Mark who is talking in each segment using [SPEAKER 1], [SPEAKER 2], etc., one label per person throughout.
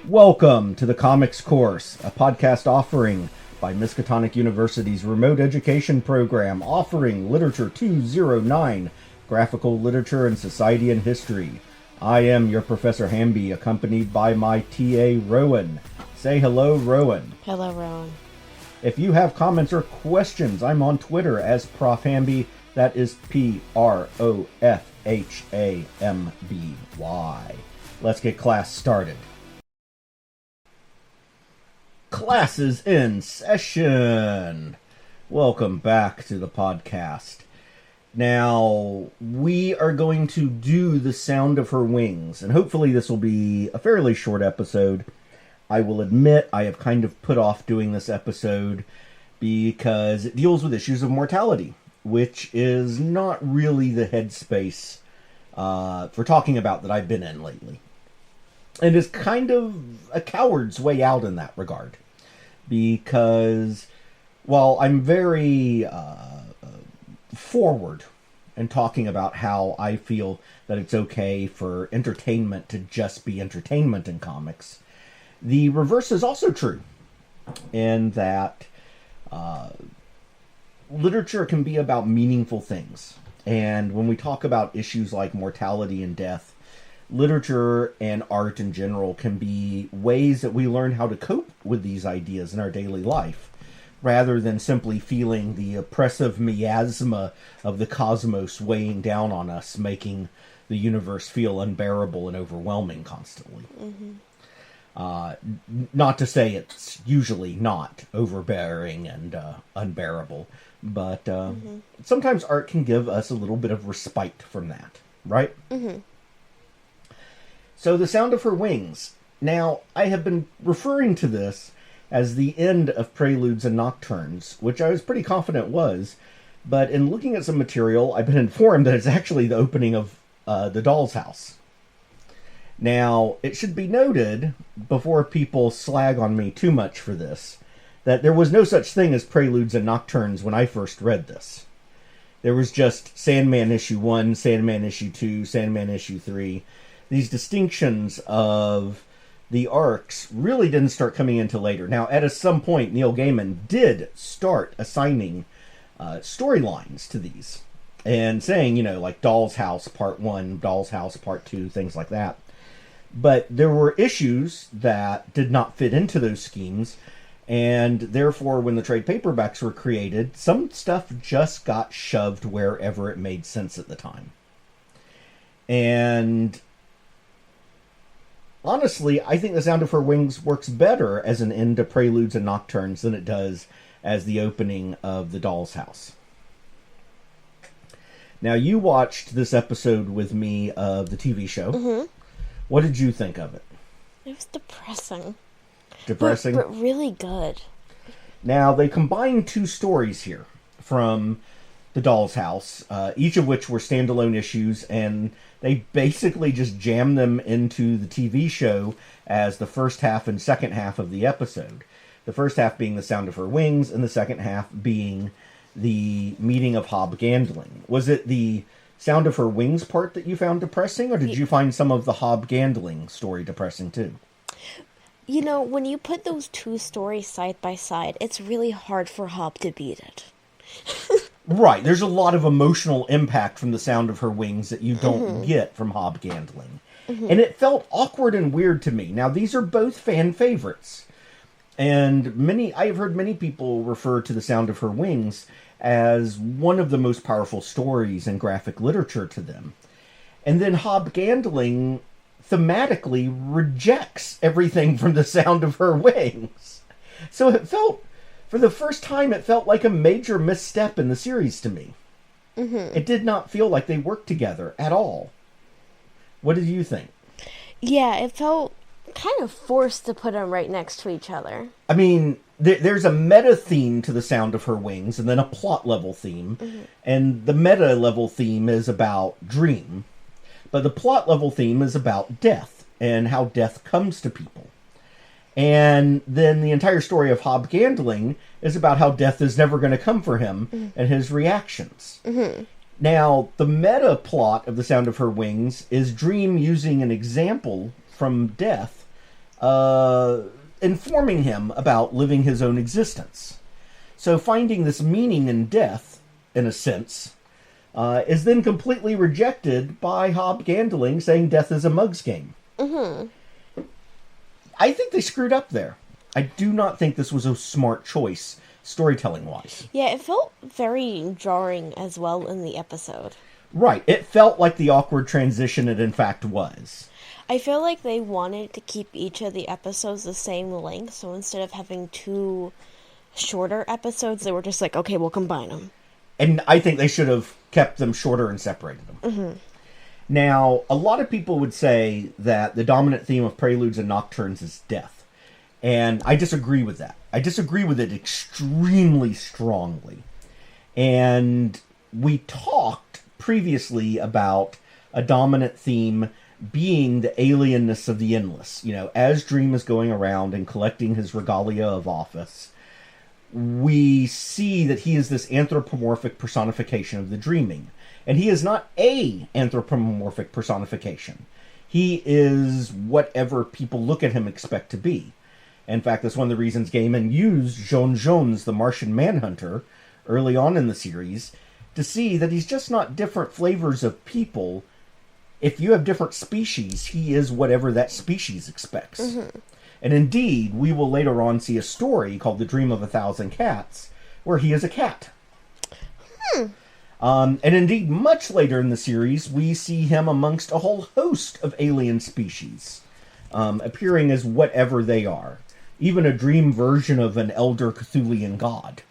[SPEAKER 1] Welcome to the Comics Course, a podcast offering by Miskatonic University's remote education program offering Literature 209, Graphical Literature and Society and History. I am your Professor Hamby, accompanied by my TA, Rowan. Say hello, Rowan.
[SPEAKER 2] Hello, Rowan.
[SPEAKER 1] If you have comments or questions, I'm on Twitter as Prof. Hamby. That is PROFHAMBY. Let's get class started. Class is in session. Welcome back to the podcast. Now, we are going to do The Sound of Her Wings, and hopefully this will be a fairly short episode. I will admit I have kind of put off doing this episode because it deals with issues of mortality, which is not really the headspace for talking about that I've been in lately. And is kind of a coward's way out in that regard. Because while I'm very forward in talking about how I feel that it's okay for entertainment to just be entertainment in comics, the reverse is also true. In that literature can be about meaningful things. And when we talk about issues like mortality and death, literature and art in general can be ways that we learn how to cope with these ideas in our daily life, rather than simply feeling the oppressive miasma of the cosmos weighing down on us, making the universe feel unbearable and overwhelming constantly. Not to say it's usually not overbearing and unbearable, but sometimes art can give us a little bit of respite from that, right? So, The Sound of Her Wings. Now, I have been referring to this as the end of Preludes and Nocturnes, which I was pretty confident was, but in looking at some material, I've been informed that it's actually the opening of The Doll's House. Now, it should be noted, before people slag on me too much for this, that there was no such thing as Preludes and Nocturnes when I first read this. There was just Sandman issue 1, Sandman issue 2, Sandman issue 3. These distinctions of the arcs really didn't start coming into later. Now, at some point, Neil Gaiman did start assigning storylines to these. And saying, like Doll's House Part 1, Doll's House Part 2, things like that. But there were issues that did not fit into those schemes. And therefore, when the trade paperbacks were created, some stuff just got shoved wherever it made sense at the time. And honestly, I think The Sound of Her Wings works better as an end to Preludes and Nocturnes than it does as the opening of The Doll's House. Now, you watched this episode with me of the TV show. What did you think of it?
[SPEAKER 2] It was depressing.
[SPEAKER 1] Depressing?
[SPEAKER 2] But really good.
[SPEAKER 1] Now, they combined two stories here from The Doll's House, each of which were standalone issues, and they basically just jammed them into the TV show as the first half and second half of the episode. The first half being The Sound of Her Wings, and the second half being the meeting of Hob Gandling. Was it the Sound of Her Wings part that you found depressing, or did you find some of the Hob Gandling story depressing too?
[SPEAKER 2] When you put those two stories side by side, it's really hard for Hob to beat it.
[SPEAKER 1] Right, there's a lot of emotional impact from The Sound of Her Wings that you don't get from Hob Gandling. And it felt awkward and weird to me. Now, these are both fan favorites. And I've heard many people refer to The Sound of Her Wings as one of the most powerful stories in graphic literature to them. And then Hob Gandling thematically rejects everything from The Sound of Her Wings. So for the first time, it felt like a major misstep in the series to me. It did not feel like they worked together at all. What did you think?
[SPEAKER 2] Yeah, it felt kind of forced to put them right next to each other.
[SPEAKER 1] I mean, there's a meta theme to The Sound of Her Wings, and then a plot level theme. And the meta level theme is about dream. But the plot level theme is about death, and how death comes to people. And then the entire story of Hob Gandling is about how death is never going to come for him and his reactions. Now, the meta plot of The Sound of Her Wings is Dream using an example from death informing him about living his own existence. So finding this meaning in death, in a sense, is then completely rejected by Hob Gandling, saying death is a mug's game.
[SPEAKER 2] Mm-hmm.
[SPEAKER 1] I think they screwed up there. I do not think this was a smart choice, storytelling-wise.
[SPEAKER 2] Yeah, it felt very jarring as well in the episode.
[SPEAKER 1] Right. It felt like the awkward transition it in fact was.
[SPEAKER 2] I feel like they wanted to keep each of the episodes the same length, so instead of having 2 shorter episodes, they were just like, okay, we'll combine them.
[SPEAKER 1] And I think they should have kept them shorter and separated them.
[SPEAKER 2] Mm-hmm.
[SPEAKER 1] Now, a lot of people would say that the dominant theme of Preludes and Nocturnes is death. And I disagree with that. I disagree with it extremely strongly. And we talked previously about a dominant theme being the alienness of the endless. You know, as Dream is going around and collecting his regalia of office, we see that he is this anthropomorphic personification of the dreaming. And he is not a anthropomorphic personification. He is whatever people look at him expect to be. In fact, that's one of the reasons Gaiman used J'onn J'onzz, the Martian Manhunter, early on in the series, to see that he's just not different flavors of people. If you have different species, he is whatever that species expects. Mm-hmm. And indeed, we will later on see a story called The Dream of a Thousand Cats, where he is a cat. And indeed, much later in the series, we see him amongst a whole host of alien species, appearing as whatever they are. Even a dream version of an elder Cthulhian god.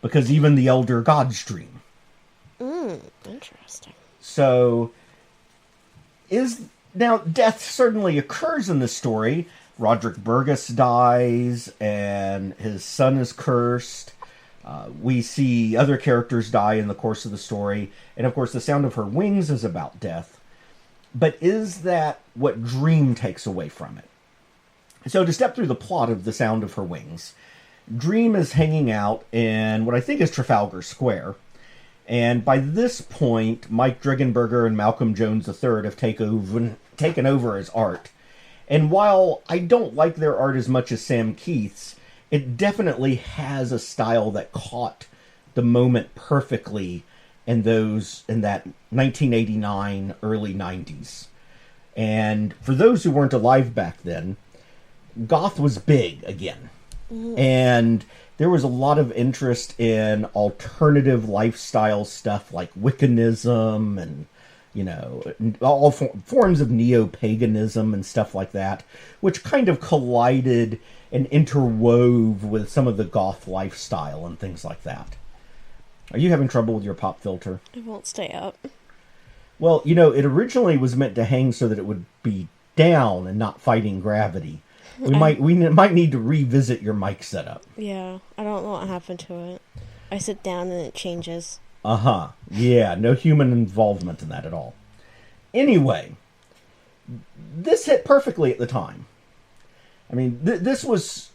[SPEAKER 1] Because even the elder gods dream.
[SPEAKER 2] Interesting.
[SPEAKER 1] So, now, death certainly occurs in this story. Roderick Burgess dies, and his son is cursed. We see other characters die in the course of the story. And of course, The Sound of Her Wings is about death. But is that what Dream takes away from it? So to step through the plot of The Sound of Her Wings, Dream is hanging out in what I think is Trafalgar Square. And by this point, Mike Dreggenberger and Malcolm Jones III have taken over his art. And while I don't like their art as much as Sam Keith's, it definitely has a style that caught the moment perfectly in that 1989, early 90s. And for those who weren't alive back then, goth was big again. Mm-hmm. And there was a lot of interest in alternative lifestyle stuff like Wiccanism and, you know, all forms of neo-paganism and stuff like that, which kind of collided and interwove with some of the goth lifestyle and things like that. Are you having trouble with your pop filter?
[SPEAKER 2] It won't stay up.
[SPEAKER 1] Well, you know, it originally was meant to hang so that it would be down and not fighting gravity. We might need to revisit your mic setup.
[SPEAKER 2] Yeah, I don't know what happened to it. I sit down and it changes.
[SPEAKER 1] Uh-huh. Yeah, no human involvement in that at all. Anyway, this hit perfectly at the time. I mean, this was...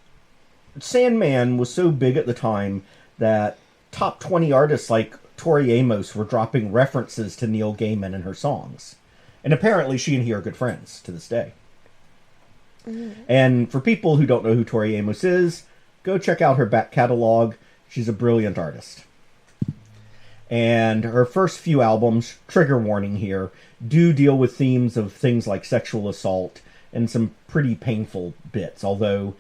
[SPEAKER 1] Sandman was so big at the time that top 20 artists like Tori Amos were dropping references to Neil Gaiman in her songs. And apparently she and he are good friends to this day. Mm-hmm. And for people who don't know who Tori Amos is, go check out her back catalog. She's a brilliant artist. And her first few albums, trigger warning here, do deal with themes of things like sexual assault and some pretty painful bits, although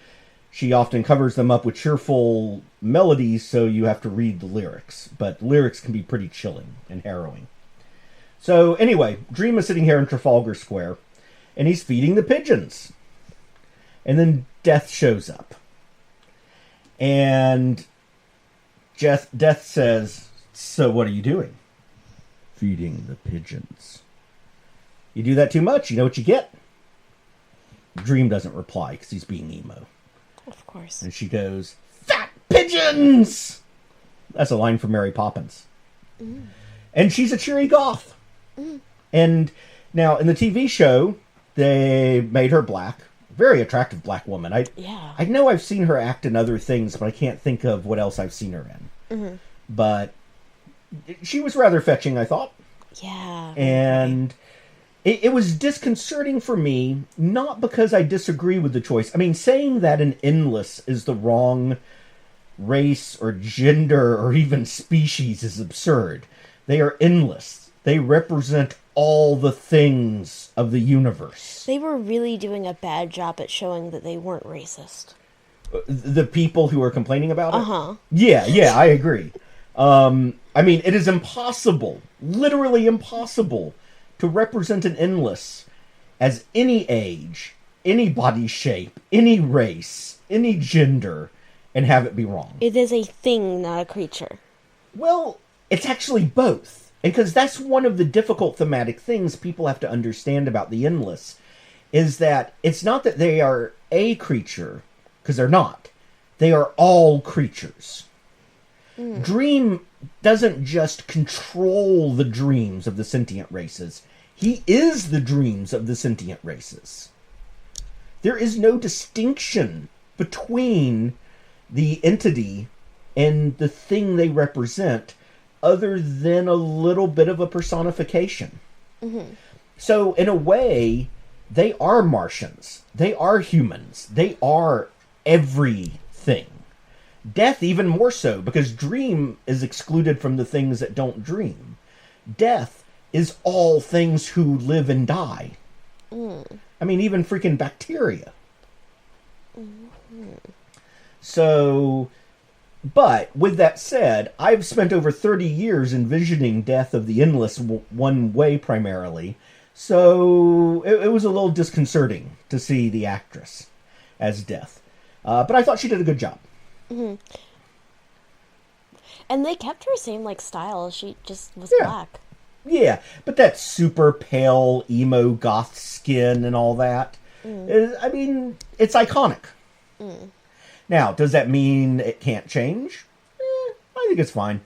[SPEAKER 1] she often covers them up with cheerful melodies, so you have to read the lyrics. But lyrics can be pretty chilling and harrowing. So anyway, Dream is sitting here in Trafalgar Square, and he's feeding the pigeons. And then Death shows up. And Death says, "So what are you doing?" "Feeding the pigeons." "You do that too much, you know what you get?" Dream doesn't reply because he's being emo.
[SPEAKER 2] Of course.
[SPEAKER 1] And she goes, "Fat pigeons!" That's a line from Mary Poppins. Mm. And she's a cheery goth. Mm. And now in the TV show, they made her black. Very attractive black woman. I know I've seen her act in other things, but I can't think of what else I've seen her in. Mm-hmm. But she was rather fetching, I thought.
[SPEAKER 2] Yeah.
[SPEAKER 1] And it was disconcerting for me, not because I disagree with the choice. I mean, saying that an endless is the wrong race or gender or even species is absurd. They are endless. They represent all the things of the universe.
[SPEAKER 2] They were really doing a bad job at showing that they weren't racist.
[SPEAKER 1] The people who are complaining about it?
[SPEAKER 2] Uh-huh.
[SPEAKER 1] Yeah, I agree. I mean, it is impossible, literally impossible, to represent an endless as any age, any body shape, any race, any gender, and have it be wrong.
[SPEAKER 2] It is a thing, not a creature.
[SPEAKER 1] Well, it's actually both. Because that's one of the difficult thematic things people have to understand about the endless, is that it's not that they are a creature, because they're not. They are all creatures. Dream doesn't just control the dreams of the sentient races. He is the dreams of the sentient races. There is no distinction between the entity and the thing they represent other than a little bit of a personification. Mm-hmm. So, in a way, they are Martians. They are humans. They are everything. Death even more so, because dream is excluded from the things that don't dream. Death is all things who live and die. I mean, even freaking bacteria. So, but with that said, I've spent over 30 years envisioning Death of the Endless one way primarily, so it was a little disconcerting to see the actress as Death. But I thought she did a good job.
[SPEAKER 2] Mm-hmm. And they kept her same style. She just was black.
[SPEAKER 1] Yeah, but that super pale emo goth skin and all that, I mean, it's iconic. Now, does that mean it can't change? I think it's fine.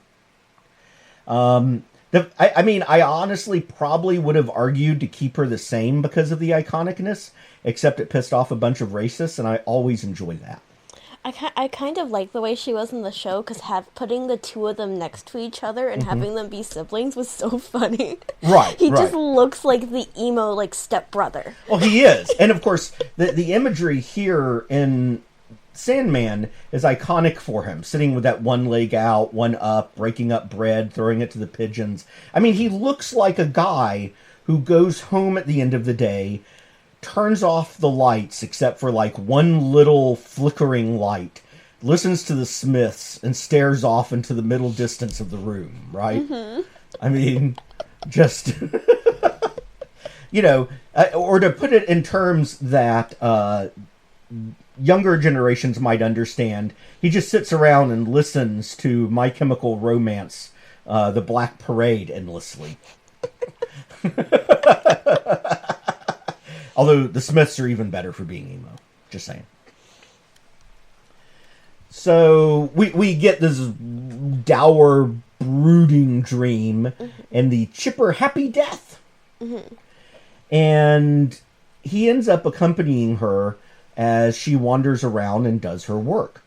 [SPEAKER 1] I mean, I honestly probably would have argued to keep her the same because of the iconicness, except it pissed off a bunch of racists, and I always enjoy that.
[SPEAKER 2] I kind of like the way she was in the show, because putting the two of them next to each other and having them be siblings was so funny.
[SPEAKER 1] Right,
[SPEAKER 2] He just looks like the emo, stepbrother.
[SPEAKER 1] Well, he is. And, of course, the imagery here in Sandman is iconic for him, sitting with that one leg out, one up, breaking up bread, throwing it to the pigeons. I mean, he looks like a guy who goes home at the end of the day, turns off the lights except for one little flickering light, listens to the Smiths, and stares off into the middle distance of the room, right? I mean, just, or to put it in terms that younger generations might understand, he just sits around and listens to My Chemical Romance, The Black Parade, endlessly. Although the Smiths are even better for being emo. Just saying. So we get this dour, brooding dream and the chipper happy death. And he ends up accompanying her as she wanders around and does her work.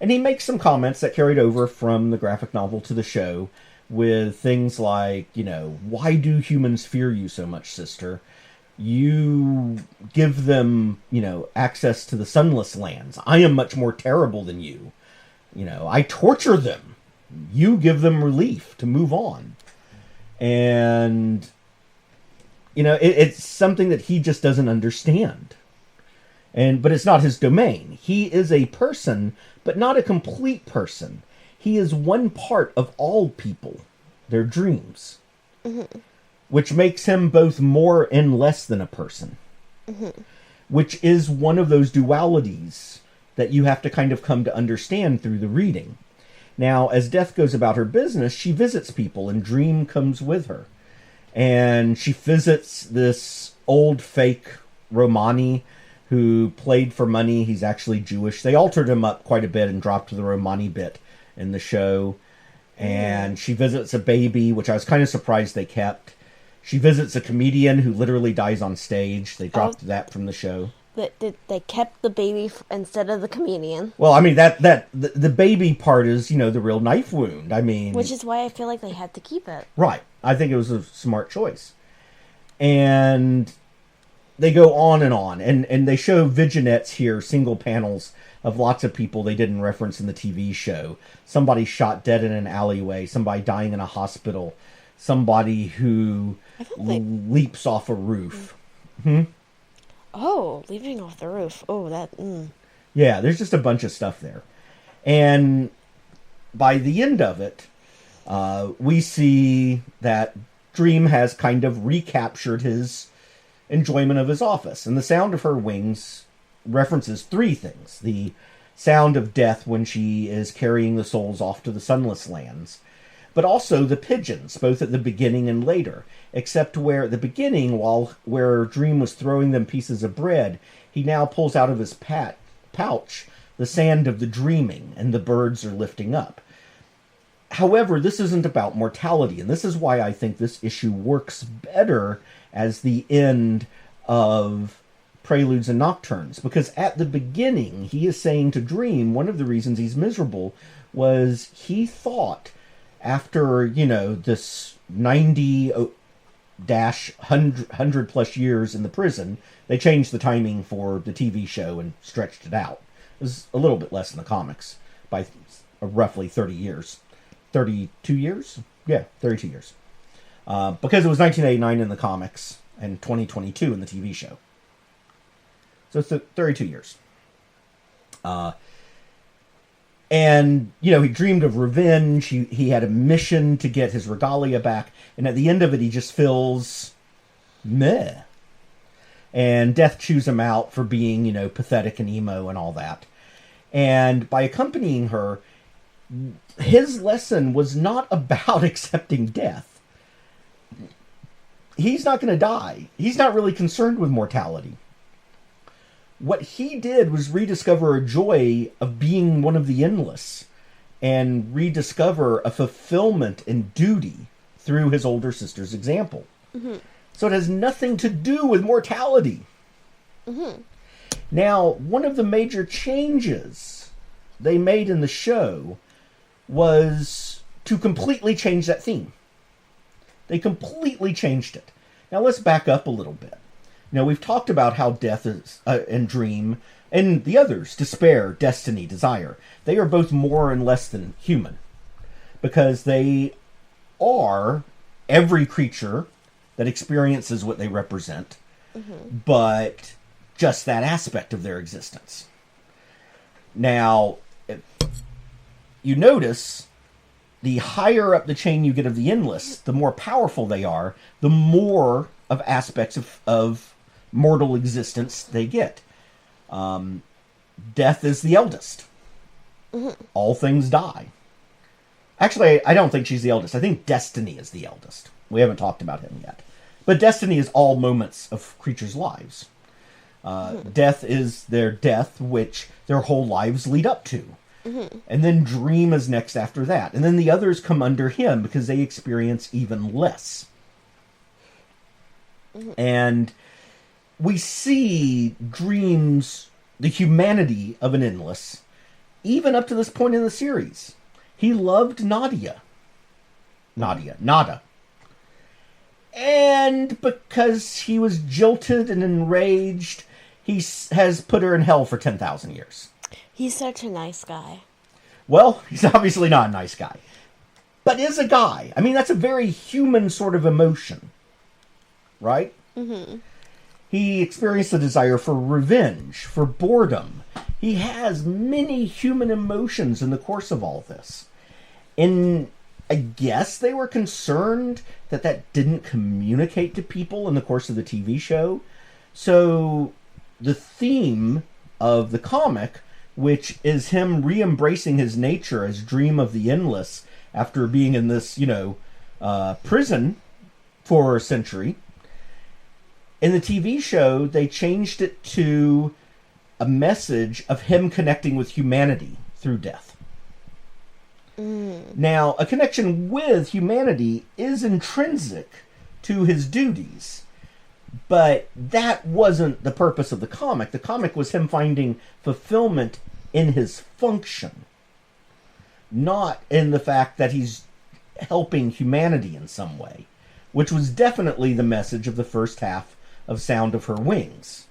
[SPEAKER 1] And he makes some comments that carried over from the graphic novel to the show, with things like, why do humans fear you so much, sister? You give them, access to the sunless lands. I am much more terrible than you. I torture them. You give them relief to move on. And, it's something that he just doesn't understand. But it's not his domain. He is a person, but not a complete person. He is one part of all people, their dreams. Which makes him both more and less than a person. Which is one of those dualities that you have to kind of come to understand through the reading. Now, as Death goes about her business, she visits people, and Dream comes with her. And she visits this old fake Romani who played for money. He's actually Jewish. They altered him up quite a bit and dropped the Romani bit in the show. And she visits a baby, which I was kind of surprised they kept. She visits a comedian who literally dies on stage. They dropped that from the show.
[SPEAKER 2] They kept the baby instead of the comedian.
[SPEAKER 1] Well, I mean, the baby part is, the real knife wound. I mean...
[SPEAKER 2] Which is why I feel like they had to keep it.
[SPEAKER 1] Right. I think it was a smart choice. And they go on and on. And they show vignettes here, single panels of lots of people they didn't reference in the TV show. Somebody shot dead in an alleyway, somebody dying in a hospital, somebody who leaps off a roof.
[SPEAKER 2] Oh, leaping off the roof. Oh, that...
[SPEAKER 1] Yeah, there's just a bunch of stuff there. And by the end of it, we see that Dream has kind of recaptured his enjoyment of his office. And the sound of her wings references three things. The sound of death when she is carrying the souls off to the sunless lands, but also the pigeons, both at the beginning and later. Except where at the beginning, where Dream was throwing them pieces of bread, he now pulls out of his pouch the sand of the dreaming, and the birds are lifting up. However, this isn't about mortality, and this is why I think this issue works better as the end of Preludes and Nocturnes, because at the beginning, he is saying to Dream, one of the reasons he's miserable was he thought after, this 90-100 plus years in the prison, they changed the timing for the TV show and stretched it out. It was a little bit less in the comics by roughly 30 years. 32 years? Yeah, 32 years. Because it was 1989 in the comics and 2022 in the TV show. So it's 32 years. And, he dreamed of revenge. He had a mission to get his regalia back. And at the end of it, he just feels meh. And Death chews him out for being, pathetic and emo and all that. And by accompanying her, his lesson was not about accepting death. He's not going to die. He's not really concerned with mortality. What he did was rediscover a joy of being one of the endless and rediscover a fulfillment and duty through his older sister's example. Mm-hmm. So it has nothing to do with mortality. Mm-hmm. Now, one of the major changes they made in the show was to completely change that theme. They completely changed it. Now let's back up a little bit. We've talked about how Death is, and Dream, and the others, Despair, Destiny, Desire, they are both more and less than human. Because they are every creature that experiences what they represent, but just that aspect of their existence. Now, you notice the higher up the chain you get of the endless, the more powerful they are, the more of aspects of mortal existence they get. Death is the eldest. All things die. Actually, I don't think she's the eldest. I think Destiny is the eldest. We haven't talked about him yet. But Destiny is all moments of creatures' lives. Death is their death, which their whole lives lead up to. And then Dream is next after that. And then the others come under him because they experience even less. And we see Dream's, the humanity of an endless, even up to this point in the series. He loved Nada. And because he was jilted and enraged, he has put her in hell for 10,000 years.
[SPEAKER 2] He's such a nice guy.
[SPEAKER 1] Well, he's obviously not a nice guy. But is a guy. I mean, that's a very human sort of emotion. Right? Mm-hmm. He experienced the desire for revenge, for boredom. He has many human emotions in the course of all this. And I guess they were concerned that didn't communicate to people in the course of the TV show. So the theme of the comic, which is him re-embracing his nature as Dream of the Endless after being in this, prison for a century. In the TV show, they changed it to a message of him connecting with humanity through death. Now, a connection with humanity is intrinsic to his duties, but that wasn't the purpose of the comic. The comic was him finding fulfillment in his function, not in the fact that he's helping humanity in some way. which was definitely the message of the first half of Sound of Her Wings.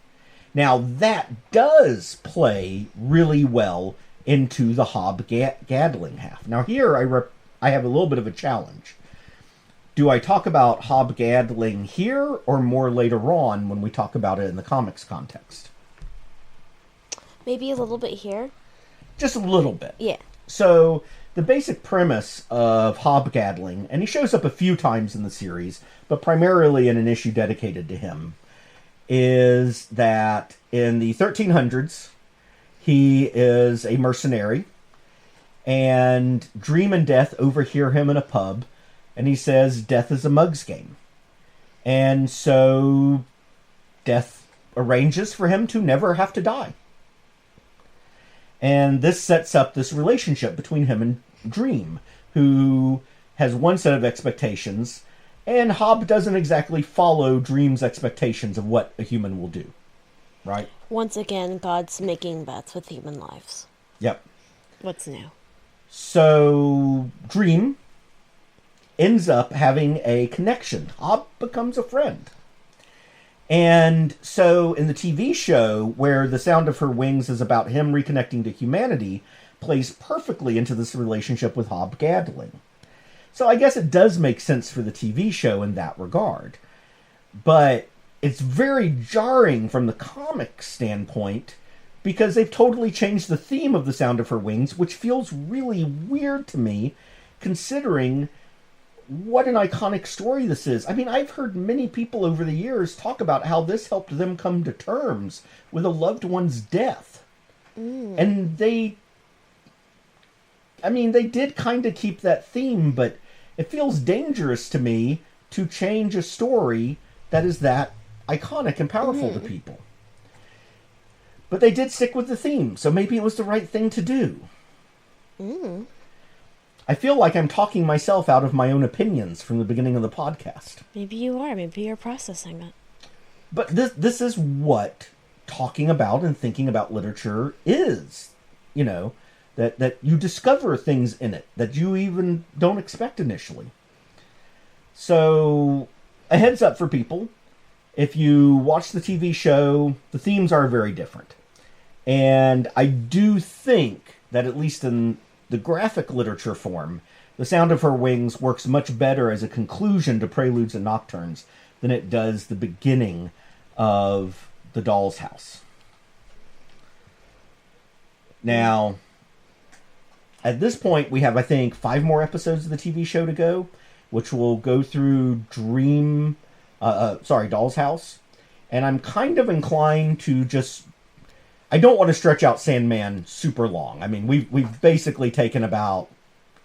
[SPEAKER 1] Now, that does play really well into the hobgaddling half. Now, here I have a little bit of a challenge. Do I talk about hobgaddling here or more later on when we talk about it in the comics context?
[SPEAKER 2] Maybe a little bit here.
[SPEAKER 1] Just a little bit.
[SPEAKER 2] Yeah.
[SPEAKER 1] So, the basic premise of hobgaddling, and he shows up a few times in the series, but primarily in an issue dedicated to him, is that in the 1300s, he is a mercenary, and Dream and Death overhear him in a pub, and he says death is a mug's game. And so Death arranges for him to never have to die. And this sets up this relationship between him and Dream, who has one set of expectations, and Hob doesn't exactly follow Dream's expectations of what a human will do. Right?
[SPEAKER 2] Once again, God's making bets with human lives.
[SPEAKER 1] Yep.
[SPEAKER 2] What's new?
[SPEAKER 1] So, Dream ends up having a connection. Hob becomes a friend. And so, in the TV show, where The Sound of Her Wings is about him reconnecting to humanity, plays perfectly into this relationship with hobgaddling. So I guess it does make sense for the TV show in that regard. But it's very jarring from the comic standpoint because they've totally changed the theme of The Sound of Her Wings, which feels really weird to me, considering what an iconic story this is. I mean, I've heard many people over the years talk about how this helped them come to terms with a loved one's death. And they did kind of keep that theme, but it feels dangerous to me to change a story that is that iconic and powerful to people. But they did stick with the theme, so maybe it was the right thing to do. I feel like I'm talking myself out of my own opinions from the beginning of the podcast.
[SPEAKER 2] Maybe you are. Maybe you're processing it.
[SPEAKER 1] But this is what talking about and thinking about literature is. You know, that you discover things in it that you even don't expect initially. So, a heads up for people. If you watch the TV show, the themes are very different. And I do think that at least in the graphic literature form, The Sound of Her Wings works much better as a conclusion to Preludes and Nocturnes than it does the beginning of The Doll's House. Now, at this point, we have, I think, 5 more episodes of the TV show to go, which will go through Doll's House. And I'm kind of inclined to just... I don't want to stretch out Sandman super long. I mean, we've basically taken about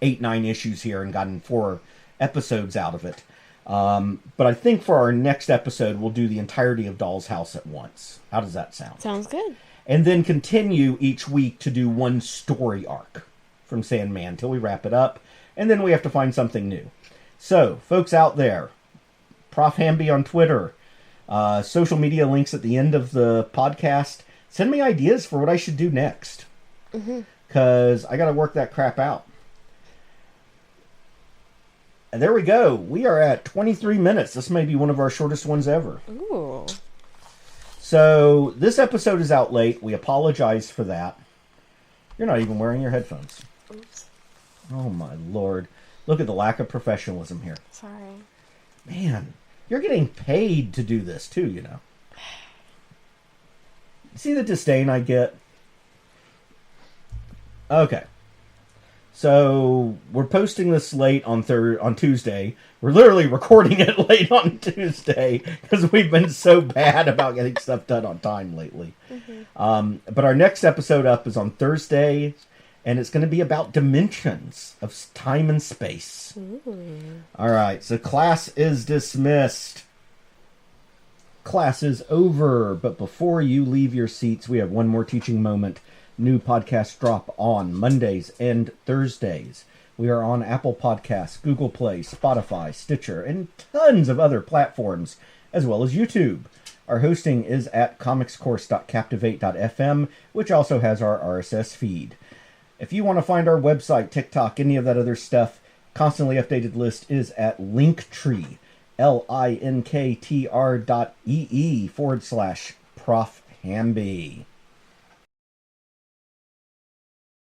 [SPEAKER 1] 8-9 issues here and gotten 4 episodes out of it. But I think for our next episode, we'll do the entirety of Doll's House at once. How does that sound?
[SPEAKER 2] Sounds good.
[SPEAKER 1] And then continue each week to do one story arc from Sandman till we wrap it up. And then we have to find something new. So, folks out there, Prof. Hamby on Twitter, social media links at the end of the podcast. Send me ideas for what I should do next. Because I got to work that crap out. And there we go. We are at 23 minutes. This may be one of our shortest ones ever.
[SPEAKER 2] Ooh.
[SPEAKER 1] So, this episode is out late. We apologize for that. You're not even wearing your headphones.
[SPEAKER 2] Oops.
[SPEAKER 1] Oh, my Lord. Look at the lack of professionalism here.
[SPEAKER 2] Sorry.
[SPEAKER 1] Man, you're getting paid to do this, too, you know. See the disdain I get? Okay. So, we're posting this late on Tuesday. We're literally recording it late on Tuesday because we've been so bad about getting stuff done on time lately. But our next episode up is on Thursday, and it's going to be about dimensions of time and space. All right, so class is dismissed. Class is over, but before you leave your seats, we have one more teaching moment. New podcasts drop on Mondays and Thursdays. We are on Apple Podcasts, Google Play, Spotify, Stitcher, and tons of other platforms, as well as YouTube. Our hosting is at comicscourse.captivate.fm, which also has our RSS feed. If you want to find our website, TikTok, any of that other stuff, constantly updated list is at Linktree, linktr.ee/Prof Hamby.